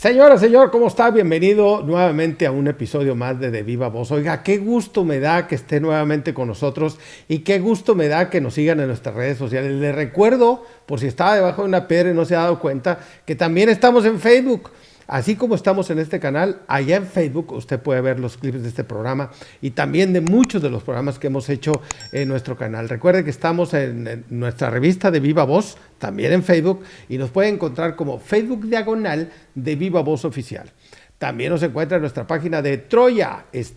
Señora, señor, ¿cómo está? Bienvenido nuevamente a un episodio más de Viva Voz. Oiga, qué gusto me da que esté nuevamente con nosotros y qué gusto me da que nos sigan en nuestras redes sociales. Les recuerdo, por si estaba debajo de una piedra y no se ha dado cuenta, que también estamos en Facebook. Así como estamos en este canal, allá en Facebook usted puede ver los clips de este programa y también de muchos de los programas que hemos hecho en nuestro canal. Recuerde que estamos en nuestra revista de Viva Voz, también en Facebook, y nos puede encontrar como Facebook Diagonal de Viva Voz Oficial. También nos encuentra en nuestra página de Troya, es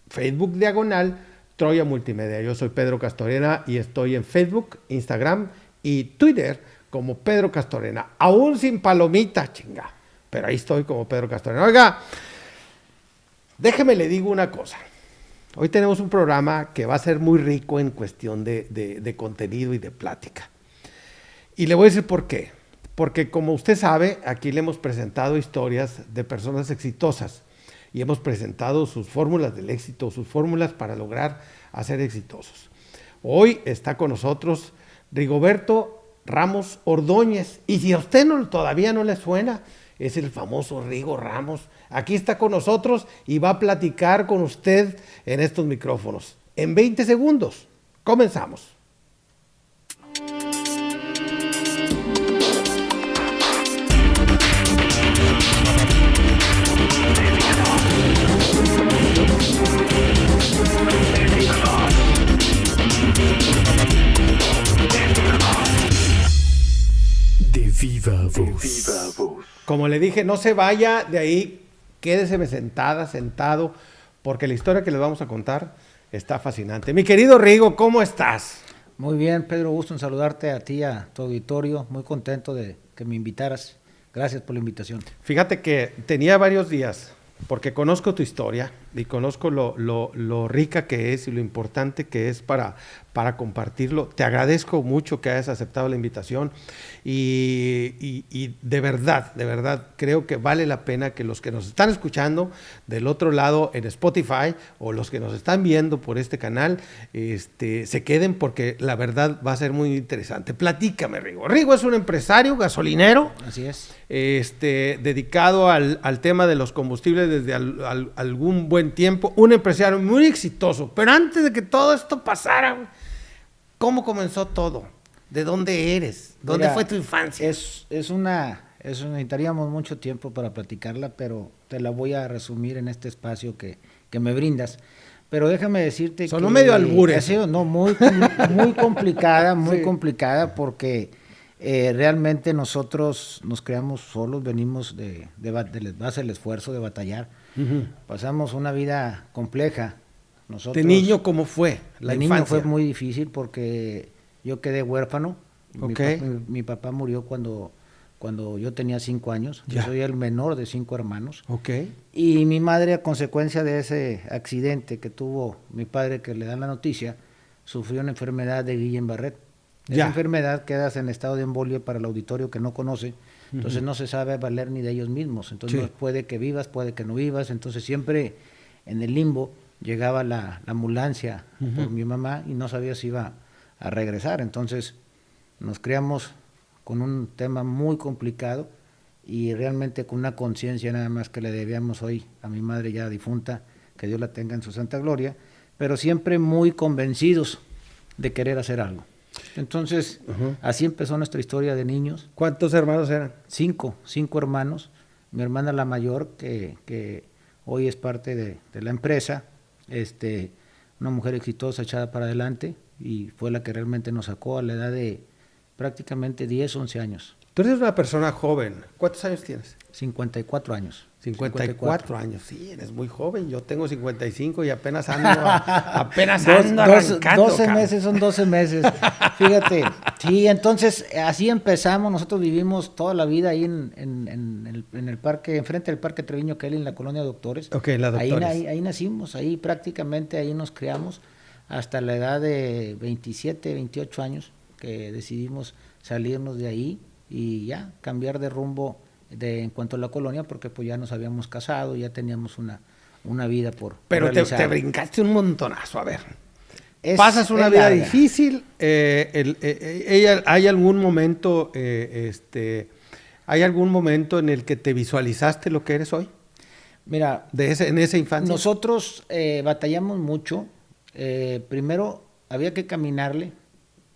Facebook Diagonal Troya Multimedia. Yo soy Pedro Castorena y estoy en Facebook, Instagram y Twitter como Pedro Castorena, aún sin palomita, chinga. Pero ahí estoy como Pedro Castorena. Oiga, déjeme le digo una cosa. Hoy tenemos un programa que va a ser muy rico en cuestión de contenido y de plática. Y le voy a decir por qué. Porque como usted sabe, aquí le hemos presentado historias de personas exitosas. Y hemos presentado sus fórmulas del éxito, sus fórmulas para lograr hacer exitosos. Hoy está con nosotros Rigoberto Ramos Ordóñez. Y si a usted todavía no le suena, es el famoso Rigo Ramos. Aquí está con nosotros y va a platicar con usted en estos micrófonos. En 20 segundos, comenzamos. Viva Voz. Como le dije, no se vaya de ahí, quédese sentado, porque la historia que les vamos a contar está fascinante. Mi querido Rigo, ¿cómo estás? Muy bien, Pedro, gusto en saludarte a ti, a tu auditorio, muy contento de que me invitaras. Gracias por la invitación. Fíjate que tenía varios días, porque conozco tu historia y conozco lo rica que es y lo importante que es para compartirlo. Te agradezco mucho que hayas aceptado la invitación y de verdad, creo que vale la pena que los que nos están escuchando del otro lado en Spotify o los que nos están viendo por este canal se queden, porque la verdad va a ser muy interesante. Platícame, Rigo. Rigo es un empresario gasolinero. Así es. Dedicado al tema de los combustibles desde algún buen tiempo, un empresario muy exitoso. Pero antes de que todo esto pasara, ¿cómo comenzó todo? ¿De dónde eres? ¿Dónde fue tu infancia? Necesitaríamos mucho tiempo para platicarla, pero te la voy a resumir en este espacio que me brindas. Pero déjame decirte sonó que medio albures. Ha sido muy complicada, muy complicada, porque realmente nosotros nos creamos solos, venimos de base del esfuerzo, de batallar. Uh-huh. Pasamos una vida compleja. Nosotros, ¿de niño cómo fue la infancia? De niño fue muy difícil porque yo quedé huérfano. Okay. Mi papá murió cuando yo tenía 5 años. Ya. Yo soy el menor de 5 hermanos. Okay. Y mi madre, a consecuencia de ese accidente que tuvo mi padre, que le dan la noticia, sufrió una enfermedad de Guillain-Barré. Esa enfermedad quedas en estado de embolia, para el auditorio que no conoce. Entonces no se sabe valer ni de ellos mismos. Entonces puede que vivas, puede que no vivas. Entonces siempre en el limbo llegaba la ambulancia por mi mamá y no sabía si iba a regresar. Entonces nos criamos con un tema muy complicado y realmente con una conciencia nada más que le debíamos hoy a mi madre ya difunta, que Dios la tenga en su santa gloria, pero siempre muy convencidos de querer hacer algo. Entonces, así empezó nuestra historia de niños. ¿Cuántos hermanos eran? 5 hermanos. Mi hermana la mayor, que hoy es parte de la empresa, una mujer exitosa, echada para adelante, y fue la que realmente nos sacó a la edad de prácticamente 10, 11 años. Tú eres una persona joven. ¿Cuántos años tienes? 54 años. 54 años, sí, eres muy joven. Yo tengo 55 y apenas ando arrancando. 12 meses, son 12 meses. Fíjate, sí, entonces así empezamos. Nosotros vivimos toda la vida ahí en el parque, enfrente del Parque Treviño Kelly, en la colonia Doctores. Ok, la Doctores. Ahí nacimos, ahí prácticamente ahí nos criamos hasta la edad de 27, 28 años, que decidimos salirnos de ahí y ya cambiar de rumbo en cuanto a la colonia, porque pues ya nos habíamos casado, ya teníamos una vida por Pero realizar. te brincaste un montonazo, a ver. Pasas una vida difícil, ¿hay algún momento ¿Hay algún momento en el que te visualizaste lo que eres hoy? Mira, En esa infancia. Nosotros batallamos mucho. Primero había que caminarle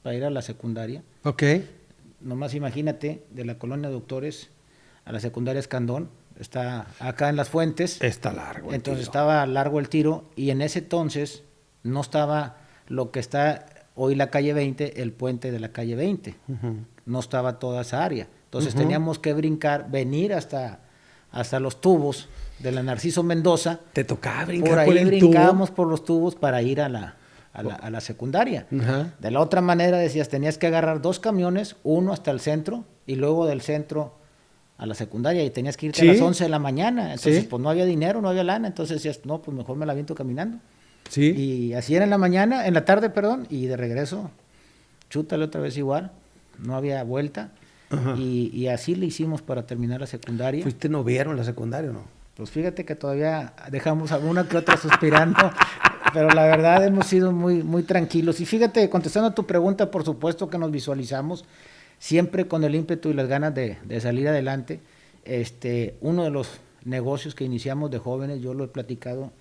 para ir a la secundaria. Ok. Nomás imagínate, de la colonia Doctores a la secundaria Escandón, está acá en Las Fuentes. Está largo. Entonces estaba largo el tiro y en ese entonces no estaba lo que está hoy la calle 20, el puente de la calle 20. No estaba toda esa área. Entonces teníamos que brincar, venir hasta los tubos de la Narciso Mendoza. Te tocaba brincar por ahí por el brincábamos tubo. por los tubos para ir a la secundaria. De la otra manera decías, tenías que agarrar 2 camiones, uno hasta el centro y luego del centro a la secundaria y tenías que irte a las 11 de la mañana. Entonces, pues no había dinero, no había lana, entonces decías, no, pues mejor me la aviento caminando. Sí. Y así era en la tarde, y de regreso, chútale otra vez igual, no había vuelta. Y así le hicimos para terminar la secundaria. ¿Fuiste noviero en la secundaria o no? Pues fíjate que todavía dejamos alguna que otra suspirando, pero la verdad hemos sido muy, muy tranquilos. Y fíjate, contestando a tu pregunta, por supuesto que nos visualizamos siempre con el ímpetu y las ganas de salir adelante. Uno de los negocios que iniciamos de jóvenes, yo lo he platicado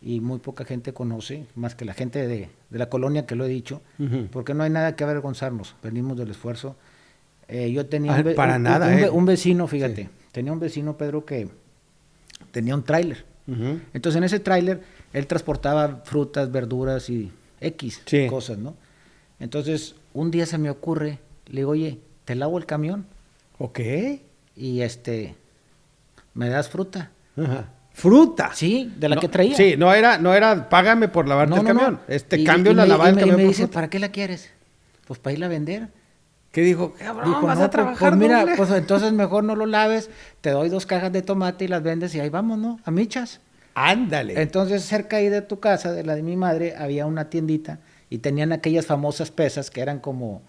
y muy poca gente conoce, más que la gente de la colonia que lo he dicho, porque no hay nada que avergonzarnos, venimos del esfuerzo. Yo tenía un vecino, fíjate, tenía un vecino, Pedro, que tenía un tráiler. Entonces en ese tráiler él transportaba frutas, verduras y cosas, ¿no? Entonces un día se me ocurre, le digo, oye, ¿te lavo el camión? Ok. Y ¿me das fruta? ¿Fruta? Sí, de la que traía. Sí, no era págame por lavarte el camión. Cambio la lavada del camión. Y me dice, ¿para qué la quieres? Pues para irla a vender. ¿Qué dijo? Cabrón, vas a trabajar pues mira, doble. pues entonces mejor no lo laves, te doy 2 cajas de tomate y las vendes y ahí vamos, ¿no? A michas. Ándale. Entonces cerca ahí de tu casa, de la de mi madre, había una tiendita y tenían aquellas famosas pesas que eran como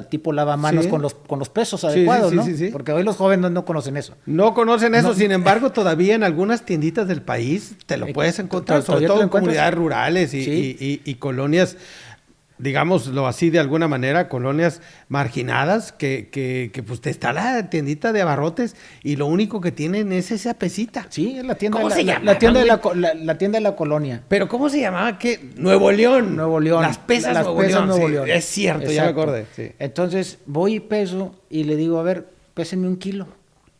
tipo lavamanos con los pesos adecuados, ¿no? Sí. Porque hoy los jóvenes no conocen eso. No conocen eso, sin embargo, todavía en algunas tienditas del país te lo puedes encontrar, sobre todo en comunidades rurales y colonias, digámoslo así de alguna manera, colonias marginadas, que pues te está la tiendita de abarrotes y lo único que tienen es esa pesita. Sí, es la tienda. ¿Cómo se llama? La tienda de la colonia. Pero ¿cómo se llamaba? ¿Qué? Nuevo León. Las pesas Nuevo León. Es cierto, exacto. Ya me acordé. Sí. Entonces voy y peso y le digo, a ver, pésenme 1 kilo.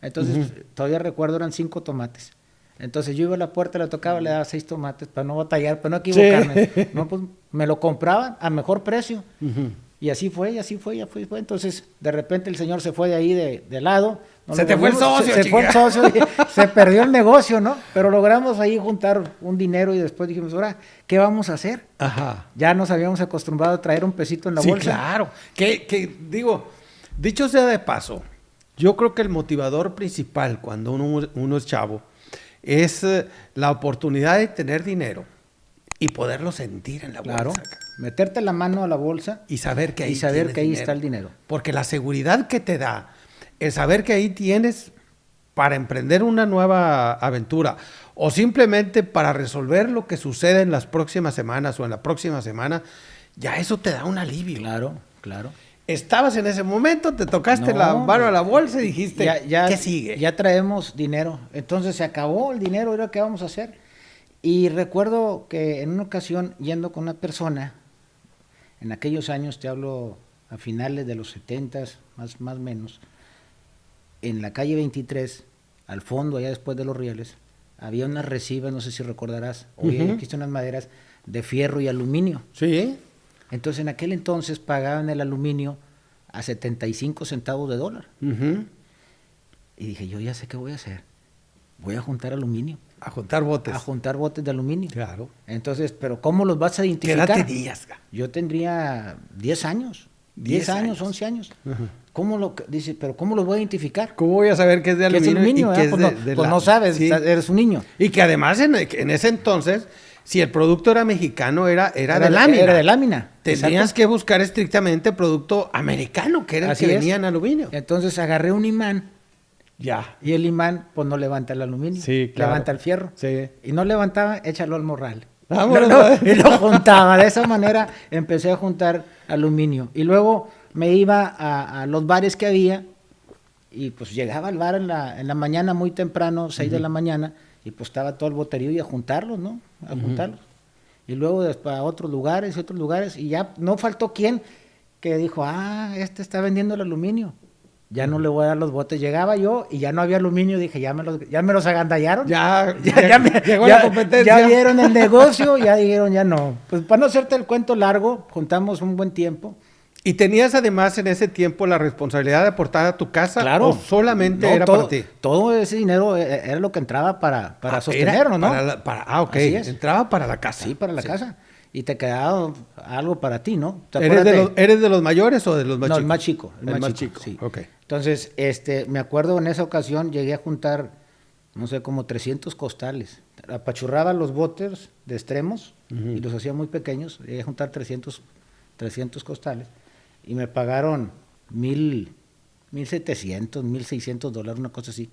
Entonces todavía recuerdo, eran 5 tomates. Entonces yo iba a la puerta, le tocaba, le daba 6 tomates para no batallar, para no equivocarme. Sí. No, pues me lo compraban a mejor precio. Y así fue. Entonces, de repente el señor se fue de ahí de lado. Se te fue el socio, Se fue el socio, se perdió el negocio, ¿no? Pero logramos ahí juntar un dinero y después dijimos, ahora, ¿qué vamos a hacer? Ya nos habíamos acostumbrado a traer un pesito en la bolsa. Sí, claro. Que digo, dicho sea de paso, yo creo que el motivador principal cuando uno es chavo es la oportunidad de tener dinero y poderlo sentir en la bolsa. Claro, meterte la mano a la bolsa y saber que ahí, está el dinero. Porque la seguridad que te da, el saber que ahí tienes para emprender una nueva aventura o simplemente para resolver lo que sucede en las próximas semanas o en la próxima semana, ya eso te da un alivio. Claro. Estabas en ese momento, te tocaste la mano a la bolsa y dijiste, ¿qué sigue? Ya traemos dinero. Entonces se acabó el dinero, ¿ahora qué vamos a hacer? Y recuerdo que en una ocasión, yendo con una persona, en aquellos años, te hablo a finales de los 70s, más o menos, en la calle 23, al fondo, allá después de los rieles, había unas resivas, no sé si recordarás, hoy existen unas maderas de fierro y aluminio. Sí. Entonces, en aquel entonces pagaban el aluminio a 75 centavos de dólar. Y dije, yo ya sé qué voy a hacer. Voy a juntar aluminio. A juntar botes. A juntar botes de aluminio. Claro. Entonces, ¿pero cómo los vas a identificar? ¿Qué edad tenías? Yo tendría 10 años. 10 años, 11 años. ¿Cómo los voy a identificar? ¿Cómo voy a saber que es de aluminio? Pues no sabes, eres un niño. Y que además en ese entonces, si el producto era mexicano, era de lámina. Era de lámina. Tenías que buscar estrictamente producto americano, que era el que venía en aluminio. Entonces agarré un imán. Ya. Y el imán, pues no levanta el aluminio. Sí, claro. Levanta el fierro. Sí. Y no levantaba, échalo al morral. Y lo juntaba. De esa manera empecé a juntar aluminio. Y luego me iba a los bares que había y pues llegaba al bar en la mañana muy temprano, 6 de la mañana, y pues estaba todo el boterío y a juntarlos, ¿no? A juntarlos. Y luego después a otros lugares, y ya no faltó quien que dijo, este está vendiendo el aluminio. Ya no le voy a dar los botes. Llegaba yo y ya no había aluminio. Dije, ya me los agandallaron. Llegó la competencia. Ya vieron el negocio, ya dijeron, ya no. Pues para no hacerte el cuento largo, juntamos un buen tiempo. ¿Y tenías además en ese tiempo la responsabilidad de aportar a tu casa? Claro. ¿O solamente era para ti? Todo ese dinero era lo que entraba para sostenerlo, ¿no? Ok. Entraba para la casa. Sí, para la casa. Y te quedaba algo para ti, ¿no? ¿Eres de los mayores o de los más chicos? No, el más chico. El más chico, sí. Okay. Entonces, me acuerdo en esa ocasión llegué a juntar, no sé, como 300 costales. Apachurraba los botes de extremos y los hacía muy pequeños. Llegué a juntar 300 costales y me pagaron $1,700, $1,600, una cosa así.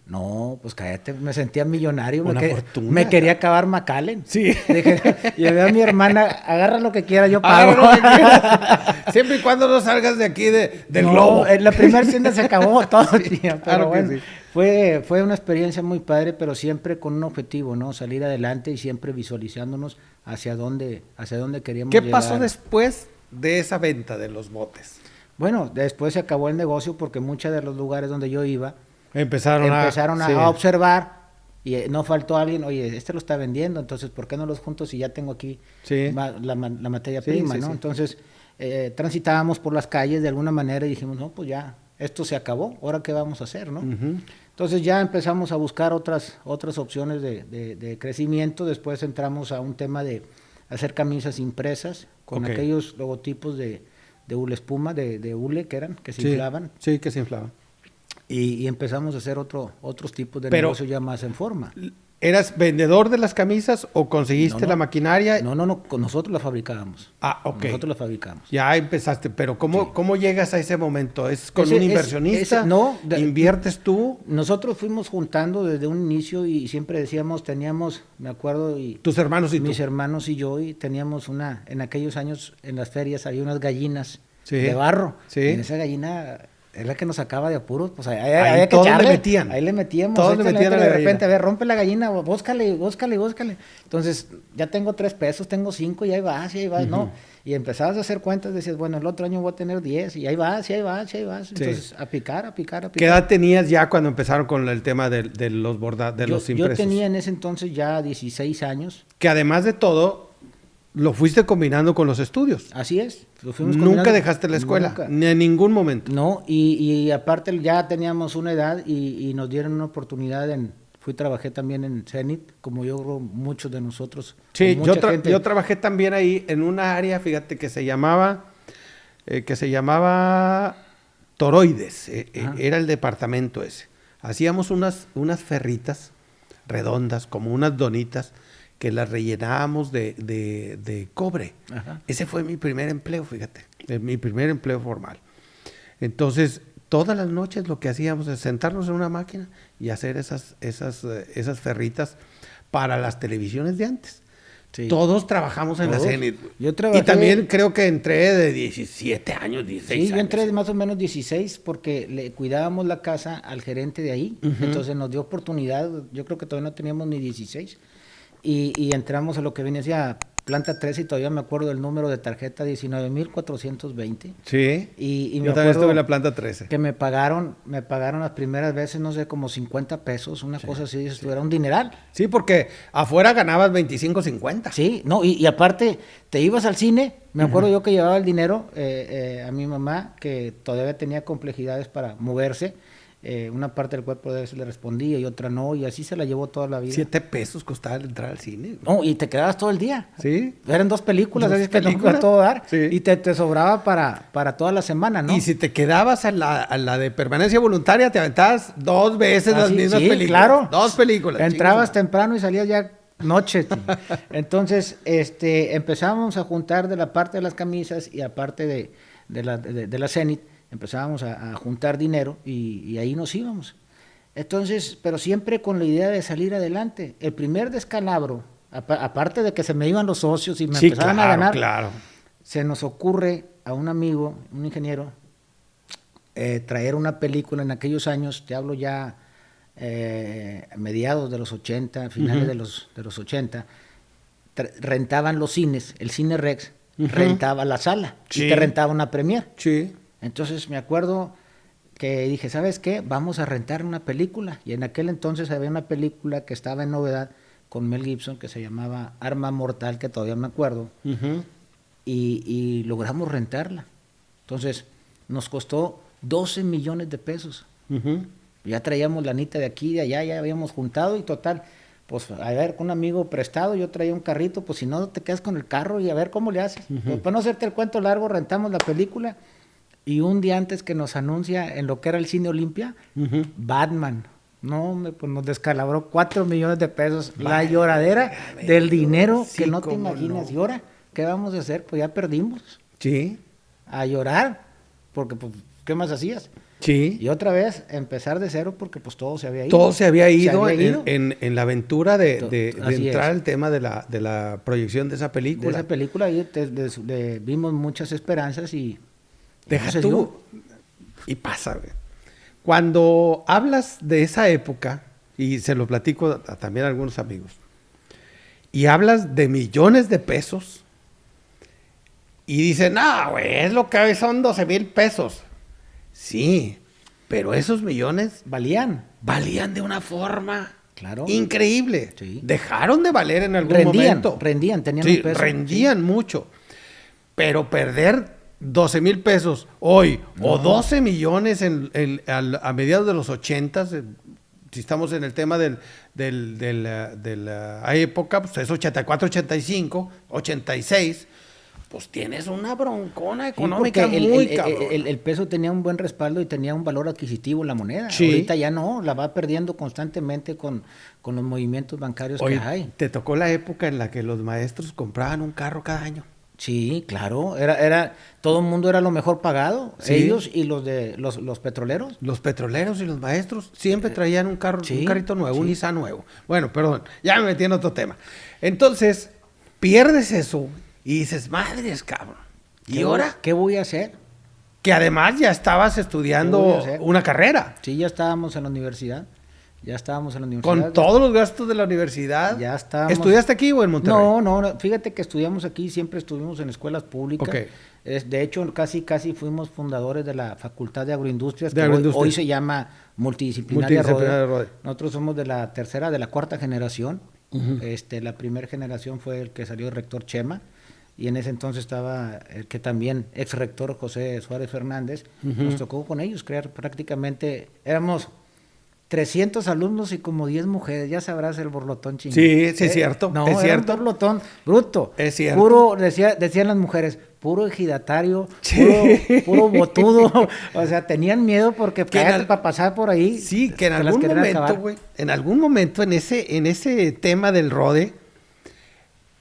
No, pues cállate, me sentía millonario. Fortuna. Me quería acabar McAllen. Sí. Llevé a mi hermana, agarra lo que quiera, yo pago. Siempre y cuando no salgas de aquí del globo. En la primera tienda se acabó todo, tío, pero claro bueno, que sí. fue una experiencia muy padre, pero siempre con un objetivo, ¿no? Salir adelante y siempre visualizándonos hacia dónde queríamos llegar. ¿Qué pasó después de esa venta de los botes? Bueno, después se acabó el negocio porque muchos de los lugares donde yo iba empezaron a observar y no faltó alguien, oye, lo está vendiendo, entonces ¿por qué no los junto si ya tengo aquí la materia prima, ¿no? Sí. Entonces transitábamos por las calles de alguna manera y dijimos, no, pues ya, esto se acabó, ¿ahora qué vamos a hacer, no? Entonces ya empezamos a buscar otras opciones de crecimiento, después entramos a un tema de hacer camisas impresas con aquellos logotipos de hule espuma, de hule que se inflaban. Sí, que se inflaban. Y empezamos a hacer otros tipos de negocio ya más en forma. ¿Eras vendedor de las camisas o conseguiste la maquinaria? No, nosotros la fabricábamos. Ok. Nosotros la fabricamos. Ya empezaste, pero ¿cómo llegas a ese momento? ¿Es con un inversionista? ¿Inviertes tú? Nosotros fuimos juntando desde un inicio y siempre teníamos, me acuerdo, tus hermanos y mis hermanos y yo, y teníamos en aquellos años en las ferias había unas gallinas de barro. Sí. Y en esa gallina es la que nos sacaba de apuros, pues había que echarle. Ahí le metíamos. Todos le metían de repente, a ver, rompe la gallina, búscale. Entonces, ya tengo 3 pesos, tengo 5 y ahí vas, ¿no? Y empezabas a hacer cuentas, decías, bueno, el otro año voy a tener 10 y ahí vas. Entonces, a picar. ¿Qué edad tenías ya cuando empezaron con el tema de los bordados, los impresos? Yo tenía en ese entonces ya 16 años. Que además de todo, lo fuiste combinando con los estudios. Así es. Nunca dejaste la escuela, ni en ningún momento. No, y aparte ya teníamos una edad y nos dieron una oportunidad trabajé también en Zenith, como yo creo muchos de nosotros. Sí, yo trabajé también ahí en una área, fíjate, que se llamaba Toroides, era el departamento ese. Hacíamos unas ferritas redondas, como unas donitas, que las rellenábamos de cobre. Ajá. Ese fue mi primer empleo, fíjate, mi primer empleo formal. Entonces, todas las noches lo que hacíamos es sentarnos en una máquina y hacer esas ferritas para las televisiones de antes. Sí. Todos trabajamos en la Zenith. Yo trabajé, y también creo que entré de 17 años, 16 años. Sí, yo entré de más o menos 16 porque le cuidábamos la casa al gerente de ahí. Entonces nos dio oportunidad, yo creo que todavía no teníamos ni 16. Y entramos a lo que viene hacia planta 13 y todavía me acuerdo del número de tarjeta 19,420. Sí, y yo también estuve en la planta 13. Que me pagaron las primeras veces, no sé, como 50 pesos, una cosa así, era un dineral. Sí, porque afuera ganabas 25, 50. Sí, no, y aparte te ibas al cine, me acuerdo yo que llevaba el dinero a mi mamá, que todavía tenía complejidades para moverse. Una parte del cuerpo de eso le respondía y otra no, y así se la llevó toda la vida. 7 pesos costaba entrar al cine. No, y te quedabas todo el día. Sí. Eran 2 películas, así que no iba a todo dar. Sí. Y te sobraba para toda la semana, ¿no? Y si te quedabas a la de permanencia voluntaria, te aventabas 2 veces las mismas películas. Claro. 2 películas. Entrabas temprano y salías ya noche. Entonces, empezamos a juntar de la parte de las camisas y aparte de la Zenith, empezábamos a juntar dinero y ahí nos íbamos. Entonces, pero siempre con la idea de salir adelante. El primer descalabro, aparte de que se me iban los socios y me empezaban a ganar, se nos ocurre a un amigo, un ingeniero, traer una película en aquellos años, te hablo ya a mediados de los 80, finales de los 80, rentaban los cines, el Cine Rex rentaba la sala y te rentaba una premier. Sí. Entonces me acuerdo que dije, ¿sabes qué? Vamos a rentar una película. Y en aquel entonces había una película que estaba en novedad con Mel Gibson que se llamaba Arma Mortal, que todavía me acuerdo, y logramos rentarla. Entonces nos costó 12 millones de pesos. Ya traíamos lanita de aquí, de allá, ya habíamos juntado y total, pues a ver, con un amigo prestado, yo traía un carrito, pues si no te quedas con el carro y a ver cómo le haces. Pues para no hacerte el cuento largo, rentamos la película y un día antes que nos anuncia en lo que era el Cine Olimpia, Batman. No, pues nos descalabró 4 millones de pesos. La lloradera del dinero que no te imaginas. No. Y ahora, ¿qué vamos a hacer? Pues ya perdimos. Sí. A llorar, porque pues, ¿qué más hacías? Sí. Y otra vez empezar de cero porque pues todo se había ido. Todo se había ido, en la aventura de entrar al tema de la proyección de esa película. De esa película ahí vimos muchas esperanzas y... Deja tú. Y pasa, güey. Cuando hablas de esa época, y se lo platico también a algunos amigos, y hablas de millones de pesos, y dicen, no, güey, es lo que son 12,000 pesos. Sí, pero esos millones valían de una forma increíble. Sí. Dejaron de valer en algún momento. Tenían un peso. Rendían mucho. Pero perder 12,000 pesos hoy o 12 millones a mediados de los 80, si estamos en el tema de la época, pues es 84, 85, 86, pues tienes una broncona económica muy cabrón. El peso tenía un buen respaldo y tenía un valor adquisitivo la moneda. Sí. Ahorita ya no, la va perdiendo constantemente con los movimientos bancarios que hay. Te tocó la época en la que los maestros compraban un carro cada año. Sí, claro, todo el mundo era lo mejor pagado, sí. Ellos y los petroleros. Los petroleros y los maestros siempre traían un carrito nuevo, un Nissan nuevo. Bueno, perdón, ya me metí en otro tema. Entonces, pierdes eso y dices, madres, cabrón. ¿Y ahora? ¿Qué voy a hacer? Que además ya estabas estudiando una carrera. Sí, ya estábamos en la universidad. Con todos los gastos de la universidad. Ya estábamos. ¿Estudiaste aquí o en Monterrey? No, fíjate que estudiamos aquí, siempre estuvimos en escuelas públicas. Okay. De hecho, casi fuimos fundadores de la Facultad de Agroindustrias, que hoy se llama Multidisciplinaria Rode. Nosotros somos de la cuarta generación. La primera generación fue el que salió el rector Chema, y en ese entonces estaba el que también, ex rector José Suárez Fernández. Nos tocó con ellos crear prácticamente, éramos 300 alumnos y como 10 mujeres, ya sabrás el borlotón chingón. Sí, es cierto. No, es cierto. Un borlotón bruto. Es cierto. Puro, decían las mujeres, puro ejidatario, puro botudo. O sea, tenían miedo porque para pasar por ahí. Sí, que en algún momento, güey, en ese tema del Rode,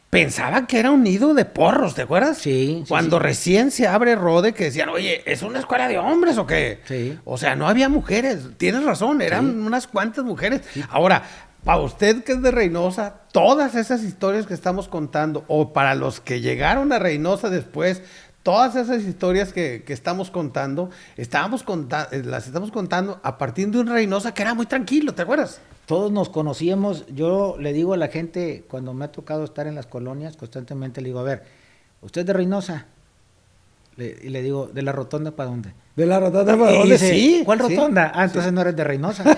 pensaban que era un nido de porros, ¿te acuerdas? Sí. Cuando recién se abre Rode, que decían, oye, ¿es una escuela de hombres o qué? Sí. O sea, no había mujeres. Tienes razón, eran unas cuantas mujeres. Sí. Ahora, para usted que es de Reynosa, todas esas historias que estamos contando, o para los que llegaron a Reynosa después, todas esas historias que estamos contando, las estamos contando a partir de un Reynosa que era muy tranquilo, ¿te acuerdas? Todos nos conocíamos. Yo le digo a la gente, cuando me ha tocado estar en las colonias, constantemente le digo, a ver, ¿usted es de Reynosa? Y le digo, ¿de la rotonda para dónde? ¿De la rotonda para dónde? Dice, sí. ¿Cuál rotonda? Sí. Entonces no eres de Reynosa.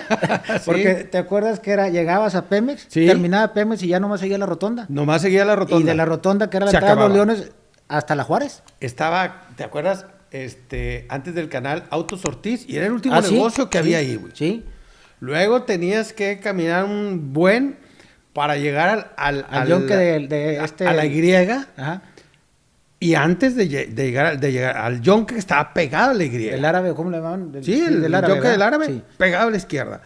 Porque ¿te acuerdas que llegabas a Pemex, terminaba Pemex y ya nomás seguía la rotonda? Nomás seguía la rotonda. Y de la rotonda, que era la entrada de los Leones, hasta la Juárez. Estaba, ¿te acuerdas? Antes del canal Autos Ortiz, y era el último negocio que había ahí, güey. Sí. Luego tenías que caminar un buen para llegar al a la Y. Ajá. Y antes de llegar al yonque que estaba pegado a la Y. ¿El árabe, cómo le llamaban? El yonque del árabe, pegado a la izquierda.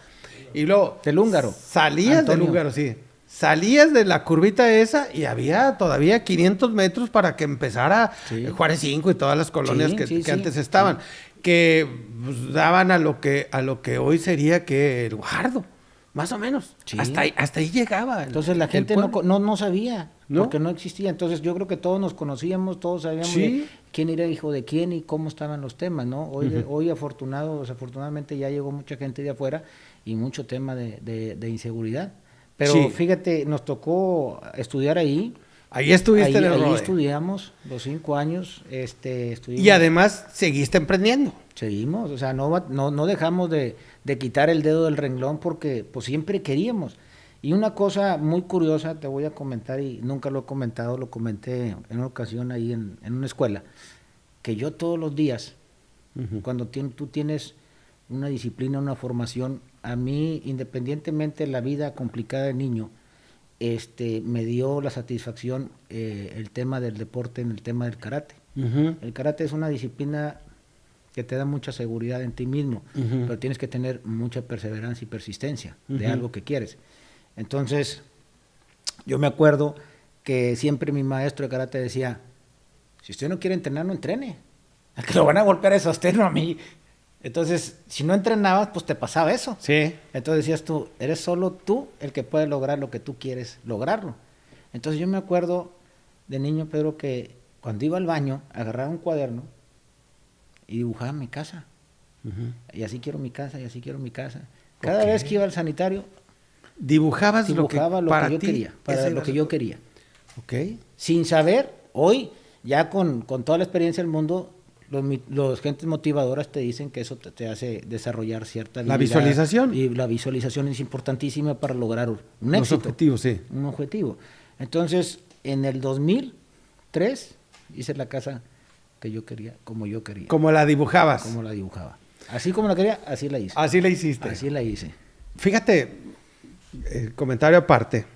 Y luego... Del húngaro. Salías del húngaro, sí. Salías de la curvita esa y había todavía 500 metros para que empezara Juárez 5 y todas las colonias que antes estaban. Que pues, daban a lo que hoy sería que el Guajardo, más o menos. Sí. Hasta ahí llegaba. Entonces la gente no sabía. ¿no? Porque no existía. Entonces yo creo que todos nos conocíamos, todos sabíamos Sí. de quién era hijo de quién y cómo estaban los temas, ¿no? Hoy desafortunadamente ya llegó mucha gente de afuera y mucho tema de inseguridad. Pero Sí. fíjate, nos tocó estudiar ahí. Ahí estuviste en el Ahí Rode. estudiamos los 5 años. Estuvimos, Y además seguiste emprendiendo. seguimos, o sea, no dejamos de quitar el dedo del renglón porque pues siempre queríamos. Y una cosa muy curiosa te voy a comentar, y nunca lo he comentado, lo comenté en una ocasión ahí en una escuela, que yo todos los días, cuando tú tienes una disciplina, una formación, a mí, independientemente de la vida complicada del niño, me dio la satisfacción el tema del deporte, en el tema del karate. El karate es una disciplina que te da mucha seguridad en ti mismo, pero tienes que tener mucha perseverancia y persistencia de algo que quieres. Entonces, yo me acuerdo que siempre mi maestro de karate decía, si usted no quiere entrenar, no entrene. Al que lo van a golpear es a usted, no a mí. Entonces, si no entrenabas, pues te pasaba eso. Sí. Entonces decías tú, eres solo tú el que puede lograr lo que tú quieres lograrlo. Entonces yo me acuerdo de niño, Pedro, que cuando iba al baño, agarraba un cuaderno y dibujaba mi casa. Y así quiero mi casa, y así quiero mi casa. Cada vez que iba al sanitario, Dibujabas dibujaba lo que yo quería, para lo que yo quería. Ok. Sin saber, hoy, ya con toda la experiencia del mundo, los gentes motivadoras te dicen que eso te hace desarrollar cierta habilidad. La visualización. Y la visualización es importantísima para lograr un Los éxito. objetivos, sí. Un objetivo. Entonces, en el 2003 hice la casa que yo quería, como yo quería. Como la dibujabas. Como la dibujaba. Así como la quería, así la hice. Así la hiciste. Así la hice. Fíjate, comentario aparte.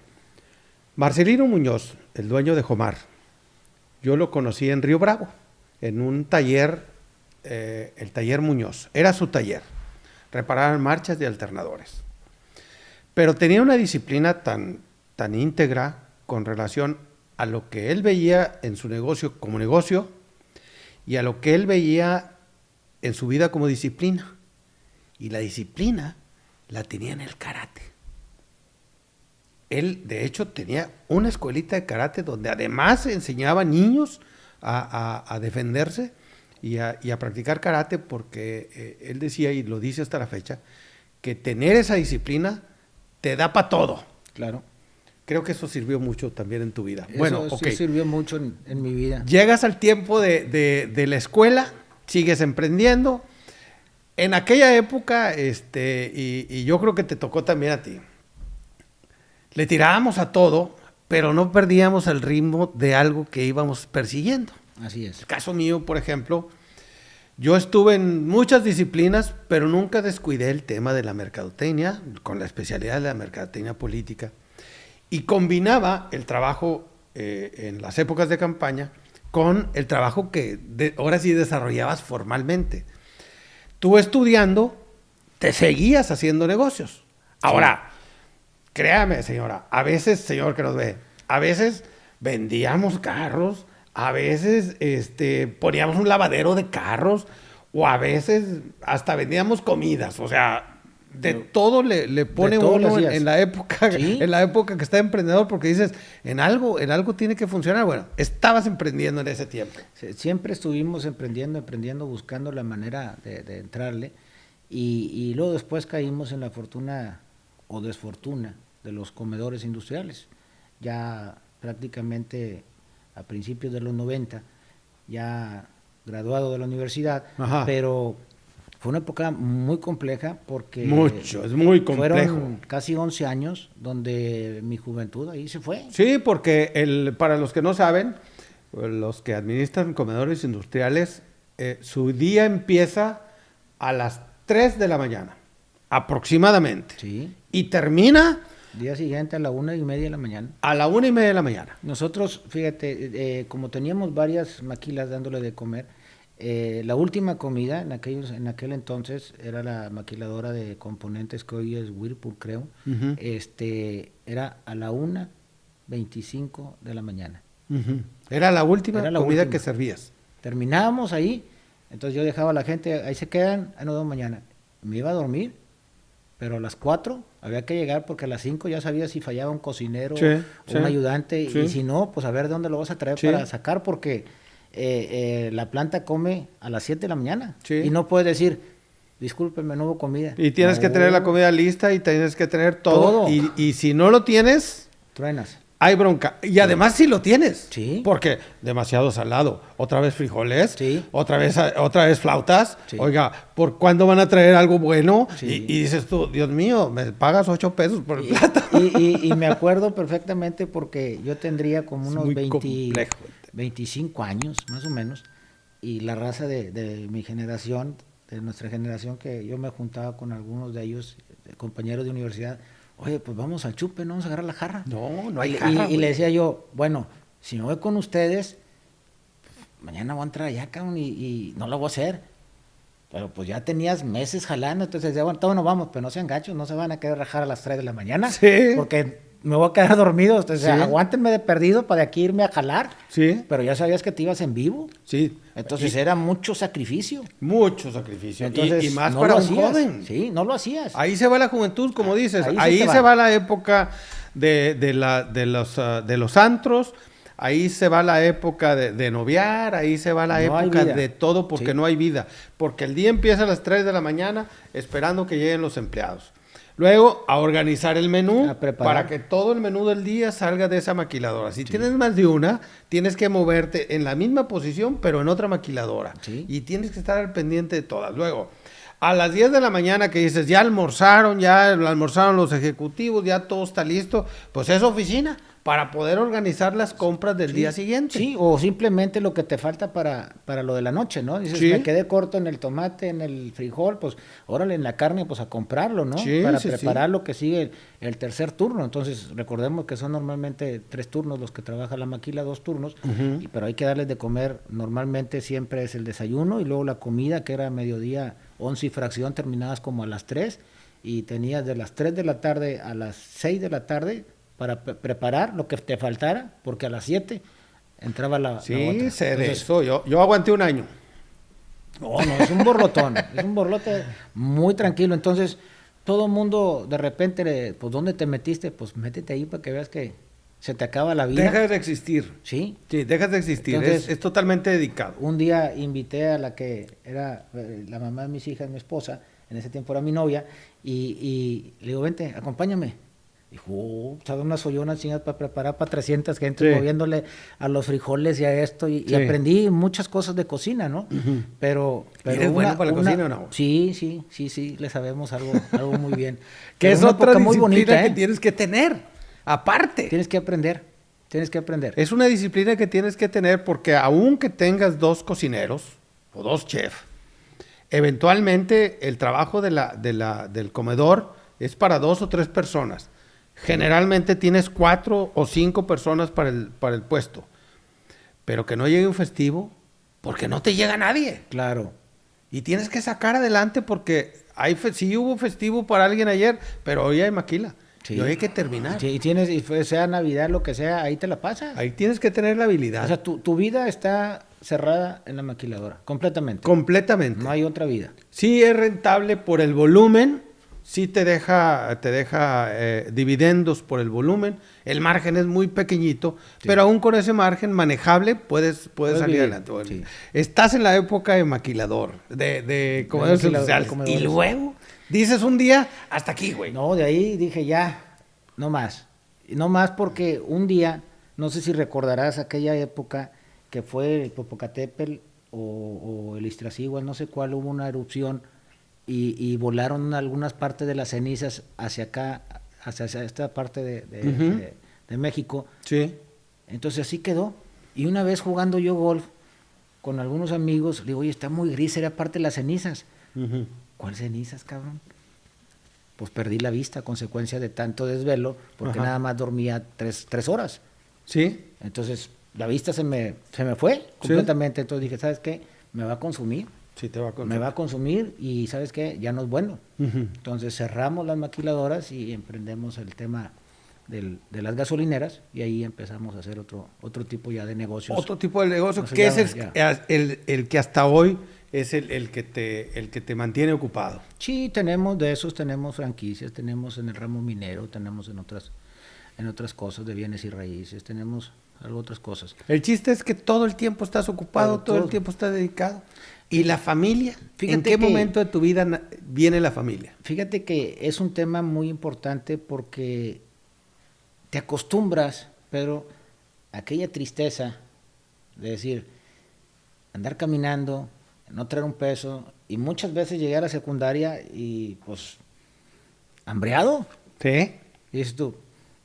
Marcelino Muñoz, el dueño de Jomar, yo lo conocí en Río Bravo, en un taller, el taller Muñoz. Era su taller. Reparaban marchas de alternadores. Pero tenía una disciplina tan íntegra con relación a lo que él veía en su negocio como negocio y a lo que él veía en su vida como disciplina. Y la disciplina la tenía en el karate. Él, de hecho, tenía una escuelita de karate donde además enseñaba niños a defenderse y a practicar karate, porque él decía, y lo dice hasta la fecha, que tener esa disciplina te da para todo. Claro. Creo que eso sirvió mucho también en tu vida. Eso Bueno, sí ok. sirvió mucho en mi vida. Llegas al tiempo de la escuela, sigues emprendiendo. En aquella época, y yo creo que te tocó también a ti, le tirábamos a todo, pero no perdíamos el ritmo de algo que íbamos persiguiendo. Así En es. el caso mío, por ejemplo, yo estuve en muchas disciplinas, pero nunca descuidé el tema de la mercadotecnia, con la especialidad de la mercadotecnia política, y combinaba el trabajo en las épocas de campaña con el trabajo que ahora sí desarrollabas formalmente. Tú estudiando, te seguías haciendo negocios. Ahora, créame, señora, a veces, señor que nos ve, a veces vendíamos carros, a veces poníamos un lavadero de carros, o a veces hasta vendíamos comidas. O sea, de todo le pone todo uno le hacías. en la época, ¿Sí? en la época que está emprendedor, porque dices, en algo tiene que funcionar. Bueno, estabas emprendiendo en ese tiempo. Siempre estuvimos emprendiendo, buscando la manera de entrarle, y luego después caímos en la fortuna o desfortuna de los comedores industriales. Ya prácticamente a principios de los 90, ya graduado de la universidad, Ajá. pero fue una época muy compleja porque Es muy complejo. fueron casi 11 años donde mi juventud ahí se fue. Sí, porque para los que no saben, los que administran comedores industriales, su día empieza a las 3 de la mañana, aproximadamente. Sí. Y termina Día siguiente a la 1:30 de la mañana. a la 1:30 de la mañana. Nosotros, fíjate, como teníamos varias maquilas dándole de comer, la última comida en aquel entonces era la maquiladora de componentes que hoy es Whirlpool, creo. Ujú. Era a la 1:25 de la mañana. Ujú. Era la última Era la comida última. que servías. Terminábamos ahí, entonces yo dejaba a la gente, ahí se quedan, nos vemos mañana. Me iba a dormir, pero a las 4 había que llegar porque a las 5 ya sabía si fallaba un cocinero Sí, o sí, un ayudante, sí. y si no, pues a ver de dónde lo vas a traer Sí. para sacar, porque la planta come a las 7 de la mañana. Sí. Y no puedes decir, discúlpeme, no hubo comida. Y tienes que No, tener la comida lista y tienes que tener todo. Todo. Y si no lo tienes, Truenas. hay bronca. Y además si lo tienes. Sí. Porque demasiado salado. Otra vez frijoles. Sí. Otra vez flautas. Sí. Oiga, ¿por cuándo van a traer algo bueno? Sí. Y dices tú, Dios mío, me pagas 8 pesos por el Y, plato. y me acuerdo perfectamente porque yo tendría como Es unos muy 20, complejo. 25 años, más o menos, y la raza de mi generación, de nuestra generación, que yo me juntaba con algunos de ellos, compañeros de universidad, oye, pues vamos al chupe, no vamos a agarrar la jarra. No hay Y- jarra, y güey. le decía yo, bueno, si me voy con ustedes, mañana voy a entrar allá, cabrón, y no lo voy a hacer. Pero pues ya tenías meses jalando, entonces decía, bueno, todos nos vamos, pero no sean gachos, no se van a querer rajar a las 3 de la mañana. Sí. Porque me voy a quedar dormido, entonces Sí. aguántenme de perdido para de aquí irme a jalar. Sí, Pero ya sabías que te ibas en vivo, sí. entonces Y era mucho sacrificio. mucho sacrificio. Entonces, y más no para lo un hacías. joven. Sí, no lo hacías. Ahí se va la juventud, como dices. ahí Ahí se te se va. va la época de los antros. Ahí se va la época de noviar. Ahí se va la No hay época vida. de todo porque Sí. no hay vida. Porque el día empieza a las 3 de la mañana esperando que lleguen los empleados. Luego, a organizar el menú A preparar. para que todo el menú del día salga de esa maquiladora. Si Sí. tienes más de una, tienes que moverte en la misma posición, pero en otra maquiladora. Sí. Y tienes que estar al pendiente de todas. Luego, a las 10 de la mañana que dices, ya almorzaron los ejecutivos, ya todo está listo, pues es oficina para poder organizar las compras del día siguiente. Sí, o simplemente lo que te falta para lo de la noche, ¿no? Dices, Sí. me quedé corto en el tomate, en el frijol, pues órale, en la carne, pues a comprarlo, ¿no? Sí, Para sí, preparar sí. lo que sigue el tercer turno. Entonces, recordemos que son normalmente 3 turnos los que trabaja la maquila, 2 turnos, pero hay que darles de comer. Normalmente siempre es el desayuno y luego la comida, que era a mediodía, 11 y fracción, terminadas como a las 3, y tenías de las 3 de la tarde a las 6 de la tarde para preparar lo que te faltara, porque a las 7 entraba la Sí, otra. sé de Entonces, eso. Yo aguanté un año. no, es un borlotón, es un borlote muy tranquilo. Entonces, todo el mundo de repente, pues, ¿dónde te metiste? Pues métete ahí para que veas que se te acaba la vida. Dejas de existir. Sí. Sí, dejas de existir. Entonces, es totalmente dedicado. Un día invité a la que era la mamá de mis hijas, mi esposa, en ese tiempo era mi novia, y le digo, vente, acompáñame. Dijo, ¿sabes? Unas ollonas chingas para preparar para 300 gente, Sí. moviéndole a los frijoles y a esto, y Sí. aprendí muchas cosas de cocina, ¿no? Pero ¿Eres bueno para la cocina o no? Sí, le sabemos algo muy bien. Que Pero es una otra época muy disciplina bonita, que ¿eh? tienes que tener. Aparte. Tienes que aprender. Es una disciplina que tienes que tener porque aunque tengas 2 cocineros o 2 chefs, eventualmente el trabajo del comedor es para 2 o 3 personas. Generalmente tienes 4 o 5 personas para el puesto. Pero que no llegue un festivo porque no te llega nadie. Claro. Y tienes que sacar adelante porque sí hubo festivo para alguien ayer, pero hoy hay maquila. Sí. Y hoy hay que terminar. Sí, sea Navidad, lo que sea, ahí te la pasas. Ahí tienes que tener la habilidad. O sea, tu vida está cerrada en la maquiladora, completamente. Completamente. No hay otra vida. Sí es rentable por el volumen, sí te deja dividendos por el volumen, el margen es muy pequeñito, Sí. pero aún con ese margen manejable puedes salir vivir, adelante. Bueno, sí. estás en la época de maquilador, de comedores maquilador, industriales, de comedores. y luego dices un día, hasta aquí, güey. No, de ahí dije ya, no más. Y no más porque un día, no sé si recordarás aquella época que fue el Popocatépetl o el Iztaccíhuatl, no sé cuál, hubo una erupción y volaron algunas partes de las cenizas hacia acá, hacia esta parte de México. Sí. Entonces así quedó. Y una vez jugando yo golf con algunos amigos, le digo, oye, está muy gris, era parte de las cenizas. Ujú. ¿Cuál cenizas, cabrón? Pues perdí la vista a consecuencia de tanto desvelo, porque Ajá. nada más dormía 3 horas. Sí. Entonces la vista se me fue completamente. Entonces dije, ¿sabes qué? Me va a consumir. Sí, te va a Me va a consumir y ¿sabes qué? Ya no es bueno. Ujú. Entonces cerramos las maquiladoras y emprendemos el tema de las gasolineras, y ahí empezamos a hacer otro tipo ya de negocios. Otro tipo de negocio, No sé, que es ya. el que hasta hoy es el que te mantiene ocupado. Sí, tenemos de esos, tenemos franquicias, tenemos en el ramo minero, tenemos en otras cosas de bienes y raíces, tenemos algo otras cosas. El chiste es que todo el tiempo estás ocupado, todo el tiempo estás dedicado. ¿Y la familia? Fíjate ¿En qué que- momento de tu vida viene la familia? Fíjate que es un tema muy importante porque te acostumbras, Pedro, a aquella tristeza de decir, andar caminando, no traer un peso, y muchas veces llegué a la secundaria y pues hambreado. Sí. Y dices tú,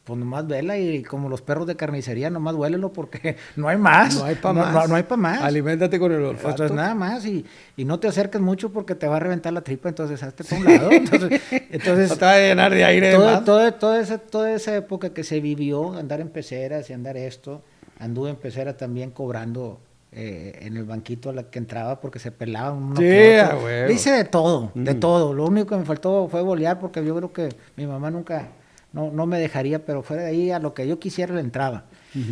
pues nomás vela, y como los perros de carnicería, nomás huélelo porque no hay más. No hay para más. No hay para más. Aliméntate con el olfato. Entonces nada más, y no te acerques mucho porque te va a reventar la tripa, entonces hazte para un lado. Entonces No te va a llenar de aire de más. toda esa época que se vivió, andar en peceras y andar esto, anduve en pecera también cobrando en el banquito a la que entraba porque se pelaban uno Sí, que a otro. huevo. Hice de todo, de todo. Lo único que me faltó fue bolear porque yo creo que mi mamá nunca, no me dejaría, pero fuera de ahí a lo que yo quisiera le entraba.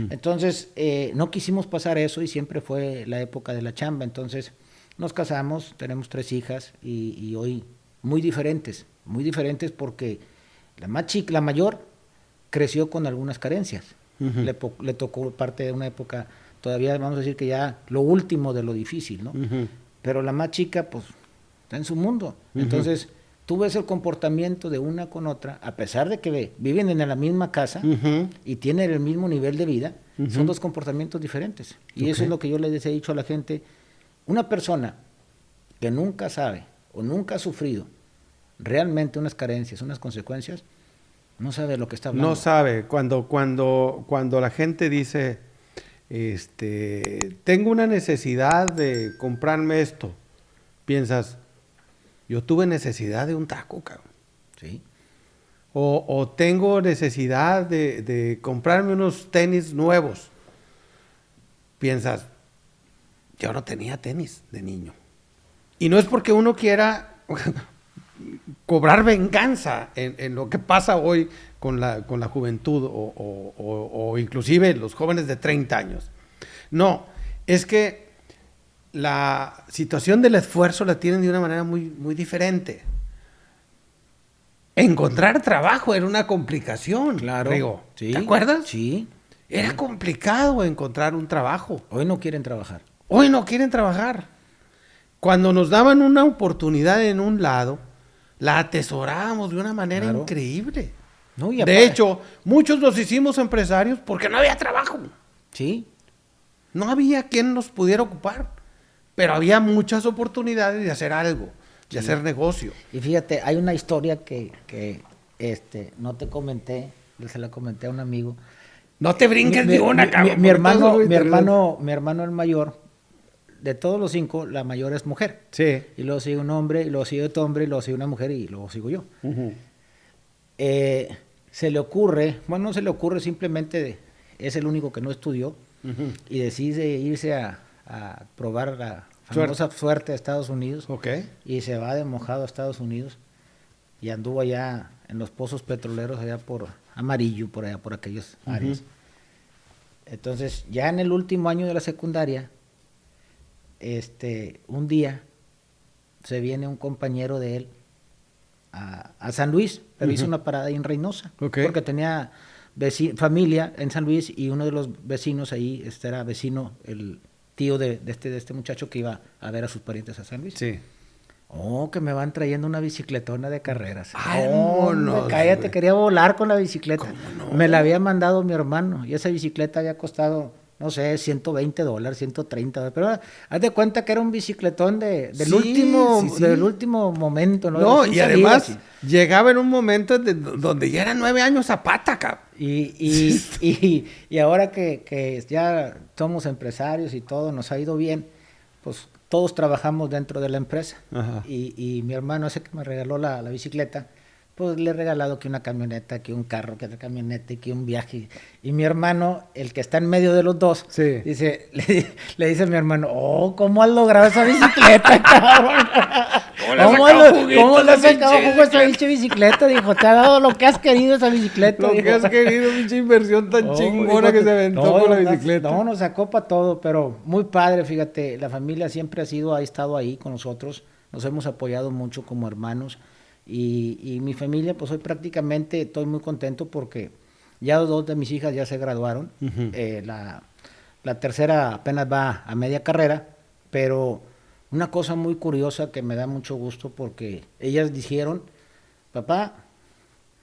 Entonces, no quisimos pasar eso y siempre fue la época de la chamba. Entonces, nos casamos, tenemos 3 hijas y hoy muy diferentes porque la más chica, la mayor, creció con algunas carencias. Le tocó parte de una época, todavía vamos a decir que ya lo último de lo difícil, ¿no? Pero la más chica, pues, está en su mundo. Entonces, tú ves el comportamiento de una con otra, a pesar de que viven en la misma casa y tienen el mismo nivel de vida, son 2 comportamientos diferentes. Y eso es lo que yo les he dicho a la gente. Una persona que nunca sabe o nunca ha sufrido realmente unas carencias, unas consecuencias, no sabe lo que está hablando. No sabe. Cuando la gente dice, tengo una necesidad de comprarme esto, piensas, yo tuve necesidad de un taco, cabrón. Sí. O tengo necesidad de comprarme unos tenis nuevos. Piensas, yo no tenía tenis de niño. Y no es porque uno quiera cobrar venganza en lo que pasa hoy con la juventud o inclusive los jóvenes de 30 años. No, es que la situación del esfuerzo la tienen de una manera muy, muy diferente. Encontrar trabajo era una complicación, Claro. Rigo. Sí. ¿Te acuerdas? Sí. Era complicado encontrar un trabajo. Hoy no quieren trabajar. Hoy no quieren trabajar. Cuando nos daban una oportunidad en un lado, la atesorábamos de una manera Claro. increíble. No, y De aparte- hecho, muchos nos hicimos empresarios porque no había trabajo. Sí. No había quien nos pudiera ocupar. Pero había muchas oportunidades de hacer algo, de hacer negocio. Y fíjate, hay una historia que no te comenté, se la comenté a un amigo. No te brinques de una, cabrón. Mi porque todo hermano, es muy mi hermano el mayor, de todos los 5, la mayor es mujer. Sí. Y luego sigue un hombre, y luego sigue otro hombre, y luego sigue una mujer, y luego sigo yo. Se le ocurre, bueno, no se le ocurre, simplemente es el único que no estudió, y decide irse a probar la famosa suerte a Estados Unidos, Ok. y se va de mojado a Estados Unidos, y anduvo allá en los pozos petroleros, allá por Amarillo, por allá, por aquellas áreas. Entonces, ya en el último año de la secundaria, un día se viene un compañero de él a San Luis, pero hizo una parada ahí en Reynosa, Ok. porque tenía familia en San Luis, y uno de los vecinos ahí, era vecino, el tío de este muchacho que iba a ver a sus parientes a San Luis. Sí. Oh, que me van trayendo una bicicletona de carreras. Vámonos, Hombre, cállate, güey. quería volar con la bicicleta. ¿Cómo no? Me la había mandado mi hermano, y esa bicicleta había costado, no sé, $120, $130, pero haz de cuenta que era un bicicletón del Sí, último, sí, sí. del último momento, ¿no? No, Recién y salido, además así. llegaba en un momento donde ya eran 9 años a pata, cabrón. Y ahora que ya somos empresarios y todo nos ha ido bien, pues todos trabajamos dentro de la empresa. Ajá. Y mi hermano ese que me regaló la bicicleta, Pues le he regalado que una camioneta, que un carro, que otra camioneta y que un viaje. Y mi hermano, el que está en medio de los dos, Sí. dice, le dice a mi hermano, ¿cómo has logrado esa bicicleta, cabrón? ¿Cómo le has sacado jugo a esa pinche bicicleta? Dijo, te ha dado lo que has querido esa bicicleta. Lo dijo. que has querido, pinche inversión tan chingona que se aventó con la bicicleta. No, nos sacó para todo, pero muy padre, fíjate, la familia siempre ha estado ahí con nosotros, nos hemos apoyado mucho como hermanos. Y mi familia, pues hoy prácticamente estoy muy contento porque ya dos de mis hijas ya se graduaron. Ujú. La tercera apenas va a media carrera, pero una cosa muy curiosa que me da mucho gusto porque ellas dijeron, papá,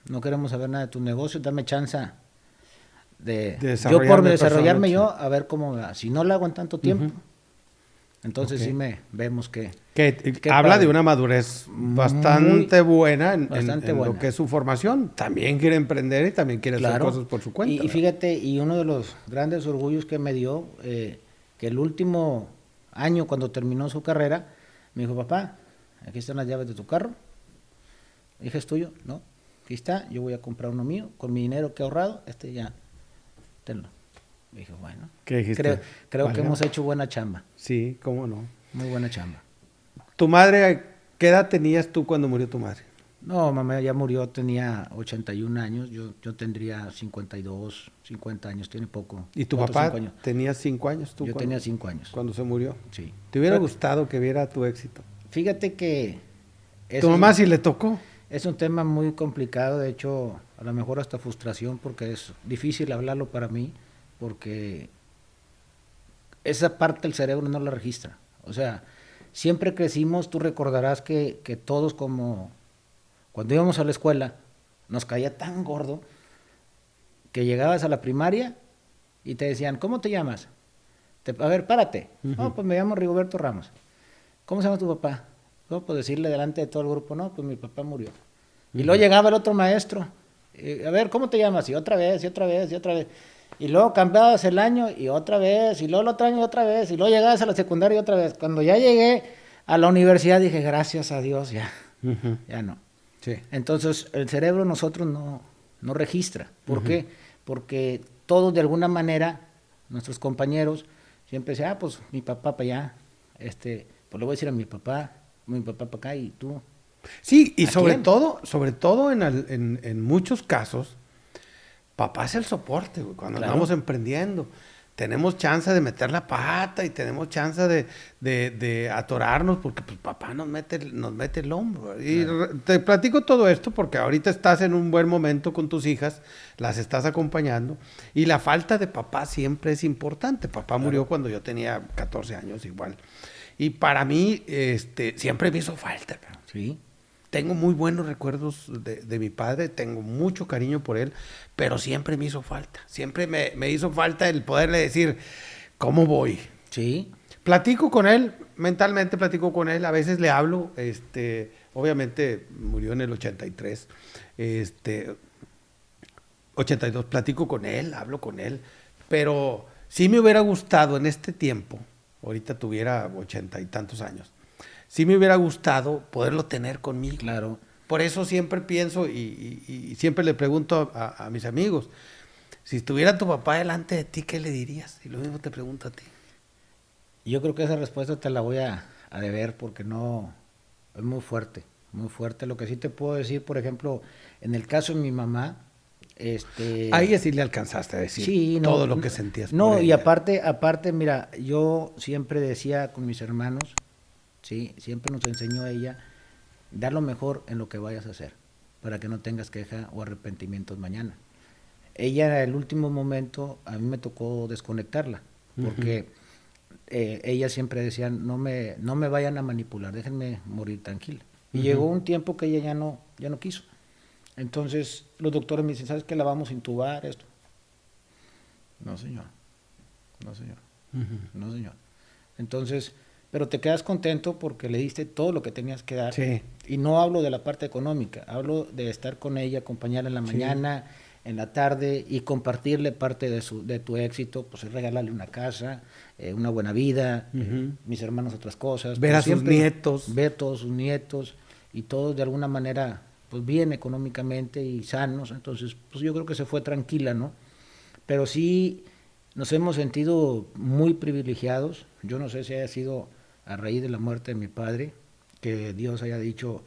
no queremos saber nada de tus negocios, dame chance de yo por desarrollarme yo, a ver cómo me va. Si no lo hago en tanto tiempo, entonces Ok. sí vemos que habla padre. de una madurez bastante buena en bastante lo buena. que es su formación. También quiere emprender y también quiere hacer Claro. cosas por su cuenta. Y ¿verdad? fíjate, y uno de los grandes orgullos que me dio, que el último año cuando terminó su carrera, me dijo, papá, aquí están las llaves de tu carro. Dije, ¿es tuyo? No, aquí está, yo voy a comprar uno mío, con mi dinero que he ahorrado, ya, tenlo. Dije, bueno, ¿Qué dijiste? creo Vale. que hemos hecho buena chamba, Sí, cómo no. muy buena chamba. ¿Tu madre, qué edad tenías tú cuando murió tu madre? No, mamá ya murió, tenía 81 años, yo tendría 52, 50 años, tiene poco. ¿Y tu 4 o papá 5 años. tenía 5 años? ¿Tú Yo cuando- tenía 5 años. Cuando se murió. Sí. ¿Te hubiera Pero gustado que viera tu éxito? Fíjate que ¿Tu mamá sí le tocó? es un tema muy complicado, de hecho, a lo mejor hasta frustración, porque es difícil hablarlo para mí, porque esa parte del cerebro no la registra. O sea, siempre crecimos, tú recordarás que todos como cuando íbamos a la escuela, nos caía tan gordo que llegabas a la primaria y te decían, ¿cómo te llamas? A ver, párate. No, pues me llamo Rigoberto Ramos. ¿Cómo se llama tu papá? No, pues decirle delante de todo el grupo, no, pues mi papá murió. Y luego llegaba el otro maestro, a ver, ¿cómo te llamas? Y otra vez, y otra vez, y otra vez. Y luego cambiabas el año y otra vez, y luego el otro año y otra vez, y luego llegabas a la secundaria y otra vez. Cuando ya llegué a la universidad dije, gracias a Dios, ya no. Sí. Entonces, el cerebro nosotros no registra. ¿Por qué? Porque todos de alguna manera, nuestros compañeros, siempre decían, pues mi papá para allá, pues le voy a decir a mi papá para acá y tú. Sí, y ¿A sobre quién? todo en muchos casos, papá es el soporte, güey, cuando Claro. andamos emprendiendo. Tenemos chance de meter la pata y tenemos chance de atorarnos porque pues papá nos mete el hombro. Y te platico todo esto porque ahorita estás en un buen momento con tus hijas, las estás acompañando y la falta de papá siempre es importante. Papá murió cuando yo tenía 14 años igual. Y para mí siempre me hizo falta, cabrón. Sí. Tengo muy buenos recuerdos de mi padre, tengo mucho cariño por él, pero siempre me hizo falta. Siempre me hizo falta el poderle decir, ¿cómo voy? Sí. Platico con él, mentalmente platico con él, a veces le hablo, obviamente murió en el 83, 82, platico con él, hablo con él, pero sí me hubiera gustado en este tiempo, ahorita tuviera 80 y tantos años, sí me hubiera gustado poderlo tener conmigo. Claro. Por eso siempre pienso y siempre le pregunto a mis amigos, si estuviera tu papá delante de ti, ¿qué le dirías? Y lo mismo te pregunto a ti. Yo creo que esa respuesta te la voy a deber porque no, es muy fuerte, muy fuerte. Lo que sí te puedo decir, por ejemplo, en el caso de mi mamá, Ahí sí le alcanzaste a decir sí, no, todo lo que sentías no, por y ella. aparte, mira, yo siempre decía con mis hermanos, sí, siempre nos enseñó ella, dar lo mejor en lo que vayas a hacer, para que no tengas queja o arrepentimientos mañana. Ella, en el último momento, a mí me tocó desconectarla, porque ella siempre decía, no me vayan a manipular, déjenme morir tranquila. Y llegó un tiempo que ella ya no quiso. Entonces los doctores me dicen, ¿sabes qué? La vamos a intubar, esto. No, señor. No, señor. No, señor. Entonces, pero te quedas contento porque le diste todo lo que tenías que dar. Sí. Y no hablo de la parte económica, hablo de estar con ella, acompañarla en la mañana, en la tarde y compartirle parte de tu éxito, pues es regalarle una casa, una buena vida, mis hermanos otras cosas. Ver pero a sus nietos. Ver todos sus nietos y todos de alguna manera pues bien económicamente y sanos, entonces pues yo creo que se fue tranquila, ¿no? Pero sí nos hemos sentido muy privilegiados. Yo no sé si haya sido a raíz de la muerte de mi padre, que Dios haya dicho,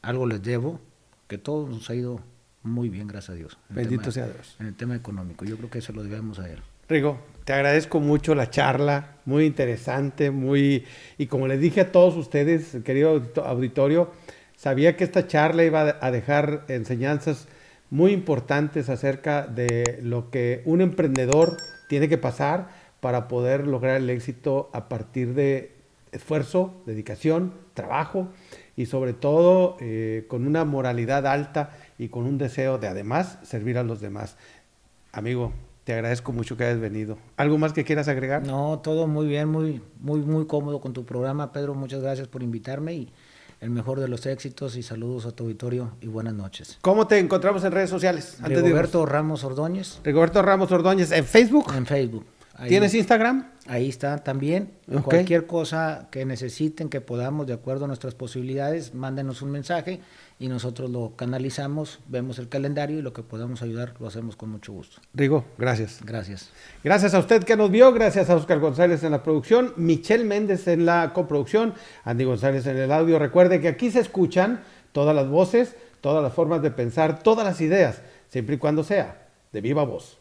algo les debo, que todo nos ha ido muy bien, gracias a Dios. Bendito sea Dios. En el tema económico, yo creo que se lo debemos a él. Rigo, te agradezco mucho la charla, muy interesante, y como les dije a todos ustedes, querido auditorio, sabía que esta charla iba a dejar enseñanzas muy importantes acerca de lo que un emprendedor tiene que pasar para poder lograr el éxito a partir de esfuerzo, dedicación, trabajo y sobre todo con una moralidad alta y con un deseo de además servir a los demás. Amigo, te agradezco mucho que hayas venido. ¿Algo más que quieras agregar? No, todo muy bien, muy cómodo con tu programa, Pedro. Muchas gracias por invitarme y el mejor de los éxitos y saludos a tu auditorio y buenas noches. ¿Cómo te encontramos en redes sociales? Rigoberto Ramos Ordóñez. Rigoberto Ramos Ordóñez, ¿en Facebook? En Facebook. Ahí, ¿tienes Instagram? Ahí está también. Okay. Cualquier cosa que necesiten, que podamos, de acuerdo a nuestras posibilidades, mándenos un mensaje y nosotros lo canalizamos, vemos el calendario y lo que podamos ayudar lo hacemos con mucho gusto. Rigo, gracias. Gracias. Gracias a usted que nos vio, gracias a Oscar González en la producción, Michelle Méndez en la coproducción, Andy González en el audio. Recuerde que aquí se escuchan todas las voces, todas las formas de pensar, todas las ideas, siempre y cuando sea de viva voz.